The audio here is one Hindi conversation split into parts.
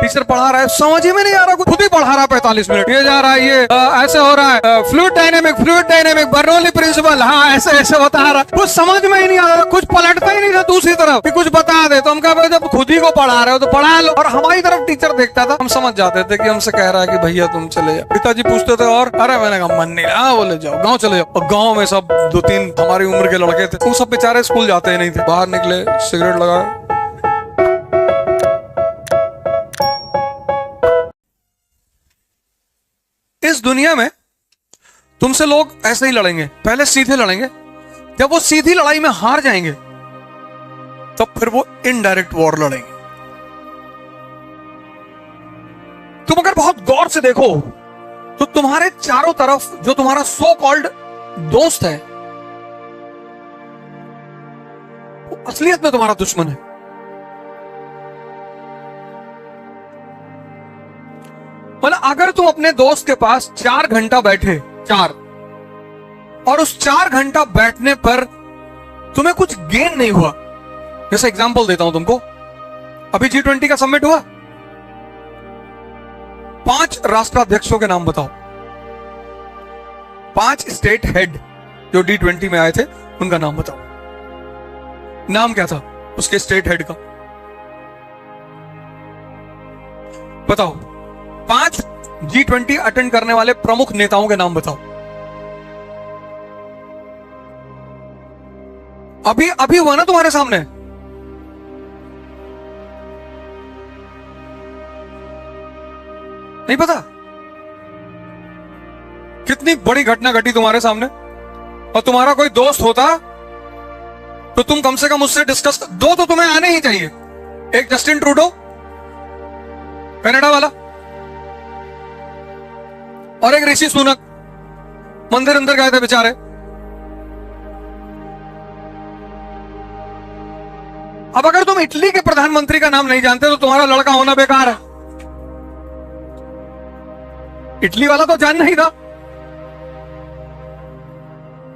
टीचर पढ़ा रहा है, समझ ही में नहीं आ रहा, खुद ही पढ़ा रहा है 45 मिनट, ये जा रहा है, ये ऐसे हो रहा है, फ्लूइड डायनेमिक बर्नौली प्रिंसिपल, हाँ ऐसे ऐसे बता रहा, कुछ समझ में ही नहीं आ रहा, कुछ पलटता ही नहीं था दूसरी तरफ कि कुछ बता दे। तो हम कहा जब खुद ही को पढ़ा रहे हो तो पढ़ा लो। और हमारी तरफ टीचर देखता था, हम समझ जाते थे कि हमसे कह रहा है कि भैया तुम चले जाओ। पिताजी पूछते थे और अरे मैंने कहा मन नहीं रहा, बोले जाओ गाँव चले जाओ। और गाँव में सब 2-3 हमारी उम्र के लड़के थे, वो सब बेचारे स्कूल जाते ही नहीं थे, बाहर निकले, सिगरेट लगाए। इस दुनिया में तुमसे लोग ऐसे ही लड़ेंगे, पहले सीधे लड़ेंगे, जब वो सीधी लड़ाई में हार जाएंगे तब फिर वो इनडायरेक्ट वॉर लड़ेंगे। तुम अगर बहुत गौर से देखो तो तुम्हारे चारों तरफ जो तुम्हारा सो कॉल्ड दोस्त है वो असलियत में तुम्हारा दुश्मन है। मतलब अगर तुम अपने दोस्त के पास 4 घंटा बैठे, 4, और उस 4 घंटा बैठने पर तुम्हें कुछ गेन नहीं हुआ, जैसे एग्जांपल देता हूं तुमको, अभी G20 का समिट हुआ, 5 राष्ट्राध्यक्षों के नाम बताओ, 5 स्टेट हेड जो G20 में आए थे उनका नाम बताओ। नाम क्या था उसके स्टेट हेड का, बताओ। 5 G20 अटेंड करने वाले प्रमुख नेताओं के नाम बताओ। अभी अभी हुआ ना तुम्हारे सामने, नहीं पता कितनी बड़ी घटना घटी तुम्हारे सामने, और तुम्हारा कोई दोस्त होता तो तुम कम से कम उससे डिस्कस, 2 तो तुम्हें आने ही चाहिए, एक जस्टिन ट्रूडो कनाडा वाला और एक ऋषि सुनक, मंदिर अंदर गए थे बेचारे। अब अगर तुम इटली के प्रधानमंत्री का नाम नहीं जानते तो तुम्हारा लड़का होना बेकार है। इटली वाला तो जानना ही था।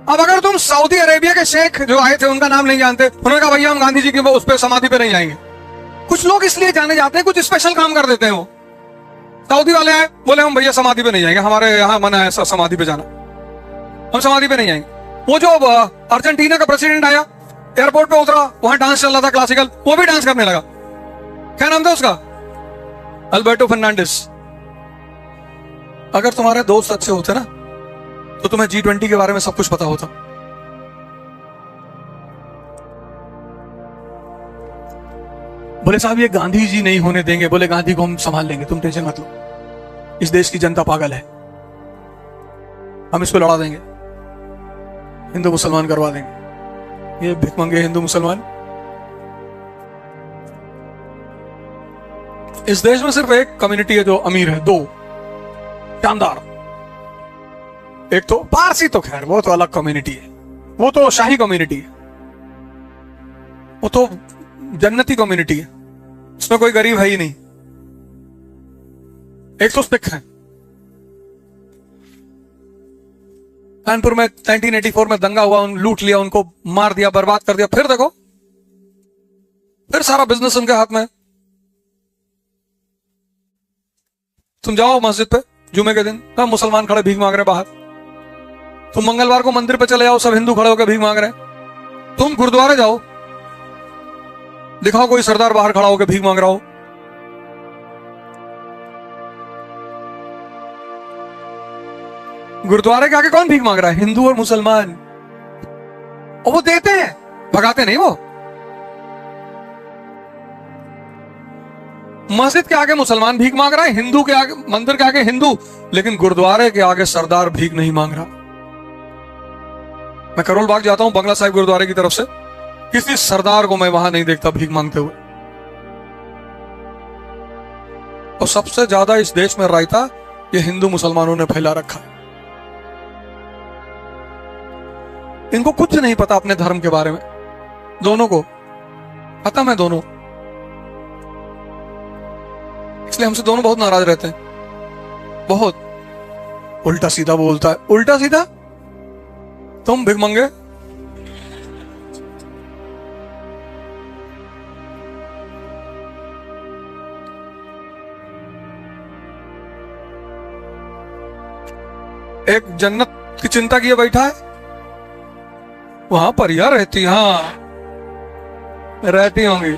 अब अगर तुम सऊदी अरेबिया के शेख जो आए थे उनका नाम नहीं जानते, उन्होंने कहा भैया हम गांधी जी की उस पर समाधि पे नहीं जाएंगे। कुछ लोग इसलिए जाने जाते हैं, कुछ स्पेशल काम कर देते हैं। वो सऊदी वाले आए, बोले हम भैया समाधि पे नहीं जाएंगे, हमारे यहाँ मना है समाधि पे जाना, हम समाधि पे नहीं जाएंगे। वो जो अर्जेंटीना का प्रेसिडेंट आया, एयरपोर्ट पे उतरा, वहां डांस चल रहा था क्लासिकल, वो भी डांस करने लगा। क्या नाम था उसका? अल्बर्टो फर्नांडिस। अगर तुम्हारे दोस्त अच्छे होते ना तो तुम्हें G20 के बारे में सब कुछ पता होता। बोले साहब ये गांधी जी नहीं होने देंगे, बोले गांधी को हम संभाल लेंगे, तुम टेंशन मत लो, इस देश की जनता पागल है, हम इसको लड़ा देंगे, हिंदू मुसलमान करवा देंगे। ये भिखमंगे हिंदू मुसलमान। इस देश में सिर्फ एक कम्युनिटी है जो अमीर है, 2 शानदार। एक तो पारसी, तो खैर वो तो अलग कम्युनिटी है, वो तो शाही कम्युनिटी है, वो तो जन्नती कम्युनिटी है, उसमें कोई गरीब है ही नहीं। एक तो सिख है। कानपुर में 1984 में दंगा हुआ, लूट लिया उनको, मार दिया, बर्बाद कर दिया। फिर देखो, फिर सारा बिजनेस उनके हाथ में है। तुम जाओ मस्जिद पे जुमे के दिन, सब मुसलमान खड़े भीख मांग रहे बाहर। तुम मंगलवार को मंदिर पे चले जाओ, सब हिंदू खड़े होकर भीख मांग रहे हैं। तुम गुरुद्वारे जाओ, दिखाओ कोई सरदार बाहर खड़ा होकर भीख मांग रहा हो। गुरुद्वारे के आगे कौन भीख मांग रहा है? हिंदू और मुसलमान। और वो देते हैं, भगाते नहीं। वो मस्जिद के आगे मुसलमान भीख मांग रहा है, हिंदू के आगे, मंदिर के आगे हिंदू, लेकिन गुरुद्वारे के आगे सरदार भीख नहीं मांग रहा। मैं करोल बाग जाता हूं बंगला साहिब गुरुद्वारे की तरफ से, किसी सरदार को मैं वहां नहीं देखता भीख मांगते हुए। और सबसे ज्यादा इस देश में रायता ये हिंदू मुसलमानों ने फैला रखा है। इनको कुछ नहीं पता अपने धर्म के बारे में, दोनों को खत्म है दोनों। इसलिए हमसे दोनों बहुत नाराज रहते हैं। बहुत उल्टा सीधा बोलता है। उल्टा सीधा? तुम भिख मंगे, एक जन्नत की चिंता किए बैठा है, वहां परियां रहती, हाँ रहती होंगी।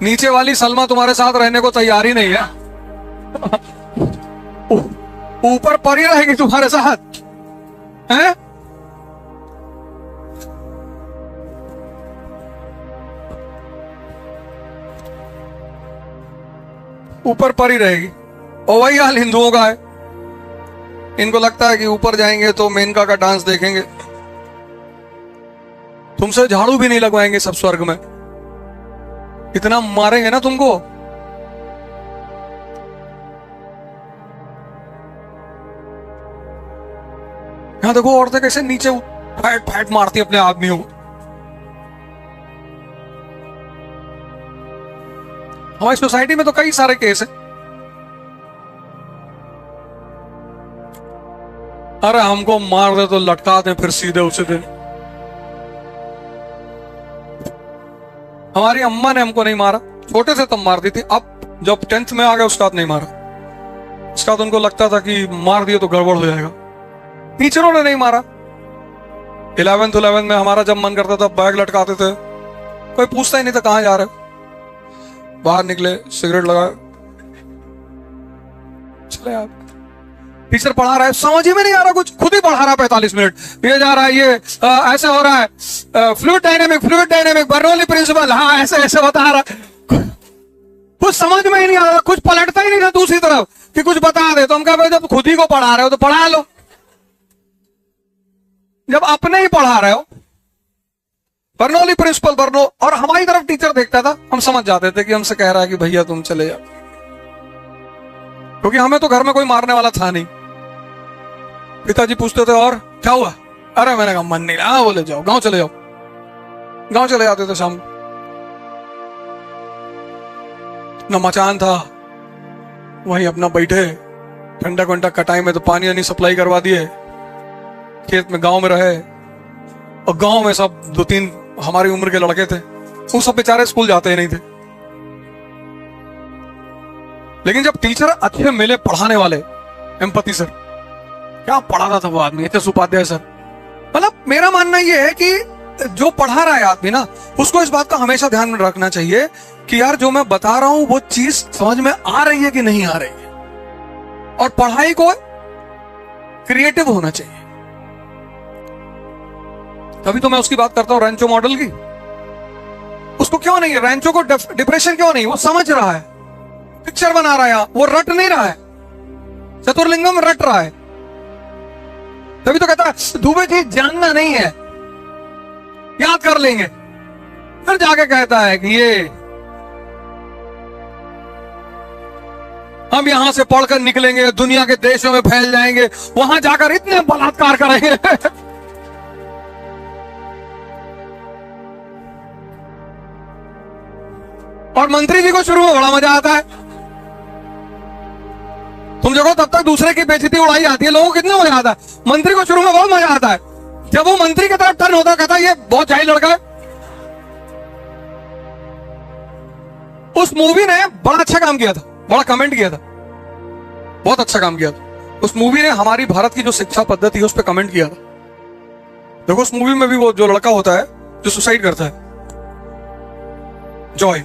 नीचे वाली सलमा तुम्हारे साथ रहने को तैयार ही नहीं है, ऊपर परी रहेगी तुम्हारे साथ हैं? ऊपर परी रहेगी। और वही हाल हिंदुओं का है, इनको लगता है कि ऊपर जाएंगे तो मेनका का डांस देखेंगे, तुमसे झाड़ू भी नहीं लगवाएंगे सब स्वर्ग में, इतना मारेंगे ना तुमको। यहां देखो औरतें कैसे नीचे फैट फैट मारती अपने आदमियों को। हमारी सोसाइटी में तो कई सारे केस है। अरे हमको मार दे तो लटका दे फिर सीधे उसी दिन। हमारी अम्मा ने हमको नहीं मारा, छोटे से तब मार दी थी, अब जब 10th में आ गए उसके बाद नहीं मारा। उसका तो उनको लगता था कि मार दिए तो गड़बड़ हो जाएगा। टीचरों ने नहीं मारा। 11th में हमारा जब मन करता था बैग लटकाते थे, कोई पूछता ही नहीं था कहां जा रहे हो, बाहर निकले सिगरेट लगाए चले आप। टीचर पढ़ा रहा है, समझ ही में नहीं आ रहा कुछ, खुद ही पढ़ा रहा है 45 मिनट, ये जा रहा है, ये ऐसे हो रहा है, फ्लूइड डायनेमिक बर्नौली प्रिंसिपल, हाँ ऐसे ऐसे बता रहा, कुछ समझ में ही नहीं आ रहा, कुछ पलटता ही नहीं था दूसरी तरफ कि कुछ बता दे। तो हम कहा भाई जब खुद ही को पढ़ा रहे हो तो पढ़ा लो, जब अपने ही पढ़ा रहे हो। बर्नौली प्रिंसिपल बर्नो, और हमारी तरफ टीचर देखता था, हम समझ जाते थे कि हमसे कह रहा है कि भैया तुम चले जाओ, क्योंकि हमें तो घर में कोई मारने वाला था नहीं। पिताजी पूछते थे और क्या हुआ, अरे मैंने कहा मन नहीं रहा, हाँ बोले जाओ गांव चले जाओ। गांव चले जाते थे शाम, न मचान था, वहीं अपना बैठे, ठंडा घंटा कटाई में तो पानी वानी सप्लाई करवा दिए, खेत में गांव में रहे। और गांव में सब 2-3 हमारी उम्र के लड़के थे, वो सब बेचारे स्कूल जाते ही नहीं थे। लेकिन जब टीचर अच्छे मिले पढ़ाने वाले, एम्पैथी सर, क्या पढ़ाता था वो आदमी, एच एस उपाध्याय सर। मतलब मेरा मानना यह है कि जो पढ़ा रहा है आदमी ना, उसको इस बात का हमेशा ध्यान में रखना चाहिए कि यार जो मैं बता रहा हूं वो चीज समझ में आ रही है कि नहीं आ रही है। और पढ़ाई को क्रिएटिव होना चाहिए। तभी तो मैं उसकी बात करता हूं रैंचो मॉडल की। उसको क्यों नहीं है, रैंचो को डिप्रेशन क्यों नहीं, वो समझ रहा है, पिक्चर बना रहा है, वो रट नहीं रहा है, चतुर्लिंगम रट रहा है। तभी तो कहता है दुबे चीज जानना नहीं है, याद कर लेंगे। फिर जाके कहता है कि ये हम यहां से पढ़कर निकलेंगे, दुनिया के देशों में फैल जाएंगे, वहां जाकर इतने बलात्कार करेंगे। और मंत्री जी को शुरू में बड़ा मजा आता है। तुम देखो तब तक दूसरे की बेइज्जती उड़ाई जाती है, लोगों को कितना मजा आता है। मंत्री को शुरू में बहुत मजा आता है, जब वो मंत्री की तरफ टर्न होता कहता है ये बहुत जाहिल लड़का है। उस मूवी ने बड़ा अच्छा काम किया था, बड़ा कमेंट किया था, बहुत अच्छा काम किया था। उस मूवी ने हमारी भारत की जो शिक्षा पद्धति है उस पर कमेंट किया था। देखो उस मूवी में भी वो जो लड़का होता है जो सुसाइड करता है, जॉय,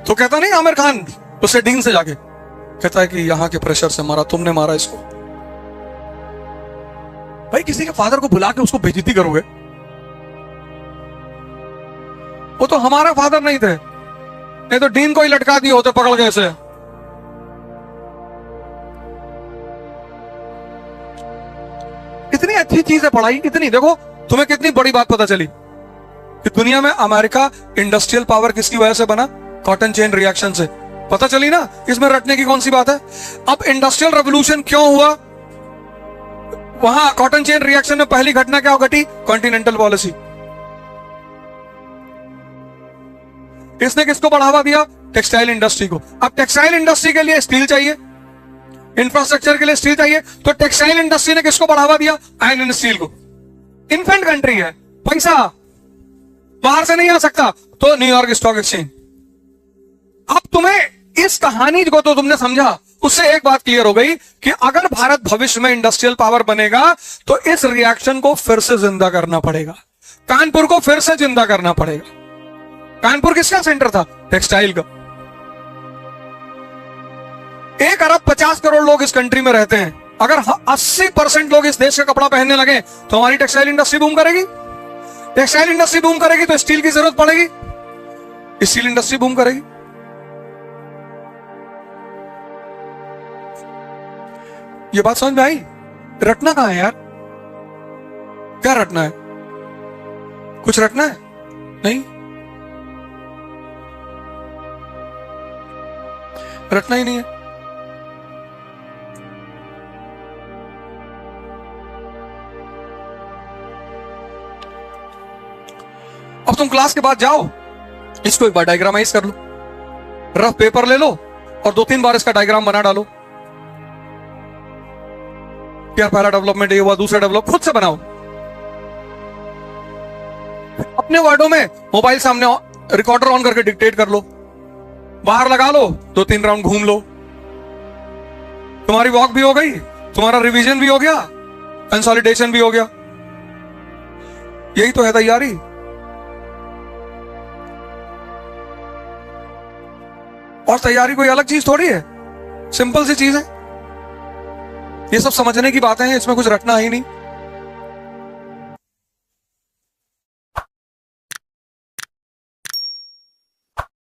तो कहता नहीं आमिर खान उसे डीन से जाके कहता है कि यहां के प्रेशर से मारा, तुमने मारा इसको। भाई किसी के फादर को बुला के उसको बेइज्जती करोगे, वो तो हमारा फादर नहीं थे, नहीं तो डीन को ही लटका दिए होते पकड़ के ऐसे। इतनी अच्छी चीज है पढ़ाई, इतनी। देखो तुम्हें कितनी बड़ी बात पता चली कि दुनिया में अमेरिका इंडस्ट्रियल पावर किसकी वजह से बना, कॉटन चेन रिएक्शन से। पता चली ना, इसमें रटने की कौन सी बात है। अब इंडस्ट्रियल रेवोल्यूशन क्यों हुआ, वहां कॉटन चेन रिएक्शन में पहली घटना क्या घटी, कॉन्टिनेंटल पॉलिसी। इसने किसको बढ़ावा दिया, टेक्सटाइल इंडस्ट्री को। अब टेक्सटाइल इंडस्ट्री के लिए स्टील चाहिए, इंफ्रास्ट्रक्चर के लिए स्टील चाहिए, तो टेक्सटाइल इंडस्ट्री ने किसको बढ़ावा दिया, आयरन एंड स्टील को। इन्फेंट कंट्री है, पैसा बाहर से नहीं आ सकता, तो न्यूयॉर्क स्टॉक एक्सचेंज। अब तुम्हें इस कहानी को तो तुमने समझा, उससे एक बात क्लियर हो गई कि अगर भारत भविष्य में इंडस्ट्रियल पावर बनेगा तो इस रिएक्शन को फिर से जिंदा करना पड़ेगा, कानपुर को फिर से जिंदा करना पड़ेगा। कानपुर किसका सेंटर था? टेक्सटाइल का। 1 अरब 50 करोड़ लोग इस कंट्री में रहते हैं। अगर 80% लोग इस देश का कपड़ा पहनने लगे तो हमारी टेक्सटाइल इंडस्ट्री बूम करेगी। टेक्सटाइल इंडस्ट्री बूम करेगी तो स्टील की जरूरत पड़ेगी, स्टील इंडस्ट्री बूम करेगी। ये बात समझ में आई? रटना कहां है यार? क्या रटना है? कुछ रटना है? नहीं, रटना ही नहीं है। अब तुम क्लास के बाद जाओ, इसको एक बार डायग्रामाइज कर लो, रफ पेपर ले लो और 2-3 बार इसका डायग्राम बना डालो। क्या पहला डेवलपमेंट ये हुआ, दूसरा डेवलप खुद से बनाओ अपने वर्डों में। मोबाइल सामने रिकॉर्डर ऑन करके डिक्टेट कर लो, बाहर लगा लो, 2-3 राउंड घूम लो। तुम्हारी वॉक भी हो गई, तुम्हारा रिवीजन भी हो गया, कंसोलिडेशन भी हो गया। यही तो है तैयारी। और तैयारी कोई अलग चीज थोड़ी है, सिंपल सी चीज है। ये सब समझने की बातें हैं, इसमें कुछ रटना ही नहीं।